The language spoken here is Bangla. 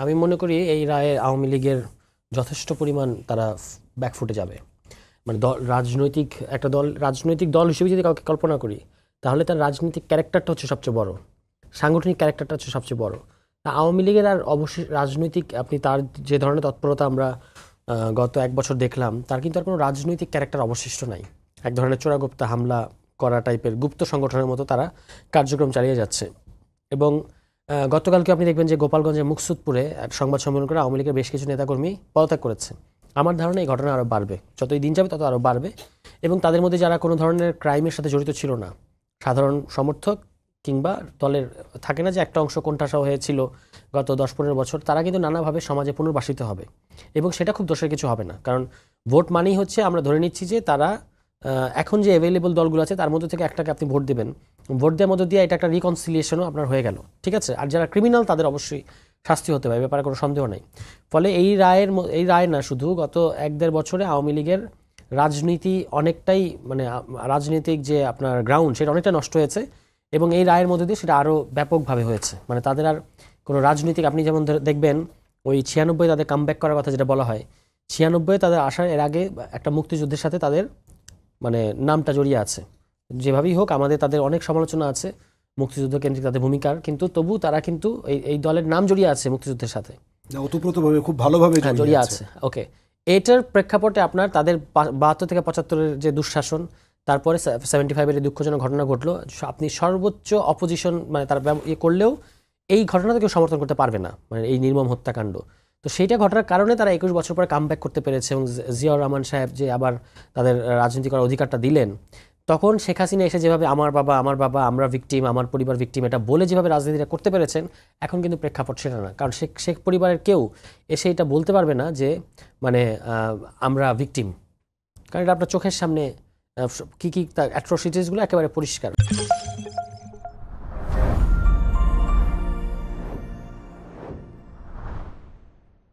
আমি মনে করি এই রায়ে আওয়ামী লীগের যথেষ্ট পরিমাণ তারা ব্যাকফুটে যাবে। মানে রাজনৈতিক দল হিসেবে যদি কাউকে কল্পনা করি, তাহলে তার রাজনৈতিক ক্যারেক্টারটা হচ্ছে সবচেয়ে বড়, সাংগঠনিক ক্যারেক্টারটা হচ্ছে সবচেয়ে বড়। আওয়ামী লীগের আর অবশ্যই রাজনৈতিক, আপনি তার যে ধরনের তৎপরতা আমরা গত 1 বছর দেখলাম, তার কিন্তু আর কোনো রাজনৈতিক ক্যারেক্টার অবশিষ্ট নাই। এক ধরনের চোরাগুপ্তা হামলা করা টাইপের গুপ্ত সংগঠনের মতো তারা কার্যক্রম চালিয়ে যাচ্ছে। এবং গতকালকে আপনি দেখবেন যে গোপালগঞ্জের মুকসুদপুরে এক সংবাদ সম্মেলন করে আওয়ামী লীগের বেশ কিছু নেতাকর্মী পদত্যাগ করেছে। আমার ধারণা এই ঘটনা আরও বাড়বে, যতই দিন যাবে তত আরও বাড়বে। এবং তাদের মধ্যে যারা কোনো ধরনের ক্রাইমের সাথে জড়িত ছিল না, সাধারণ সমর্থক কিংবা দলের থাকে না যে একটা অংশ কোণঠাসা হয়েছিল গত 10-15 বছর, তারা কিন্তু নানাভাবে সমাজে পুনর্বাসিত হবে। এবং সেটা খুব দোষের কিছু হবে না, কারণ ভোট মানেই হচ্ছে আমরা ধরে নিচ্ছি যে তারা এখন যে অ্যাভেলেবল দলগুলো আছে তার মধ্যে থেকে একটাকে আপনি ভোট দেবেন, ভোট দেওয়ার মধ্যে দিয়ে এটা একটা রিকনসিলিয়েশনও আপনার হয়ে গেল, ঠিক আছে। আর যারা ক্রিমিনাল তাদের অবশ্যই শাস্তি হতে পারে, ব্যাপারে কোনো সন্দেহ নেই। ফলে এই রায় না শুধু গত 1-1.5 বছরে আওয়ামী লীগের রাজনীতি অনেকটাই, মানে রাজনৈতিক যে আপনার গ্রাউন্ড সেটা অনেকটা নষ্ট হয়েছে। এবং এই রায়ের মধ্যে দিয়ে সেটা আরও ব্যাপকভাবে হয়েছে। মানে তাদের আর কোনো রাজনৈতিক, আপনি যেমন দেখবেন ওই 96 তাদের কামব্যাক করার কথা যেটা বলা হয়, 96 তাদের আসার এর আগে একটা মুক্তিযুদ্ধের সাথে তাদের মানে নামটা জড়িয়ে আছে। যেভাবেই হোক আমাদের তাদের অনেক সমালোচনা আছে মুক্তিযুদ্ধ কেন্দ্রিক তাদের ভূমিকার, কিন্তু তবু তারা কিন্তু এই দলের নাম জড়িয়ে আছে মুক্তিযুদ্ধের সাথে, ওতপ্রোতভাবে খুব ভালোভাবে জড়িয়ে আছে। ওকে, এটার প্রেক্ষাপটে আপনার তাদের 72 থেকে 75-এর যে দুঃশাসন, তারপরে 75-এর দুঃখজনক ঘটনা ঘটলো, আপনি সর্বোচ্চ অপোজিশন মানে তারা করলেও এই ঘটনাটা কেউ সমর্থন করতে পারবে না, মানে এই নির্মম হত্যাকাণ্ড। তো সেইটা ঘটার কারণে তারা 21 বছর পরে কামব্যাক করতে পেরেছে। এবং জিয়াউর রহমান সাহেব যে আবার তাদের রাজনীতি করার অধিকারটা দিলেন, তখন শেখ হাসিনা এসে যেভাবে আমার বাবা আমরা ভিকটিম, আমার পরিবার ভিকটিম, এটা বলে যেভাবে রাজনীতিটা করতে পেরেছেন, এখন কিন্তু প্রেক্ষাপট সেটা না। কারণ শেখ পরিবারের কেউ এসে এটা বলতে পারবে না যে মানে আমরা ভিকটিম, কারণ এটা আপনার চোখের সামনে কী অ্যাট্রোসিটিসগুলো একেবারে পরিষ্কার।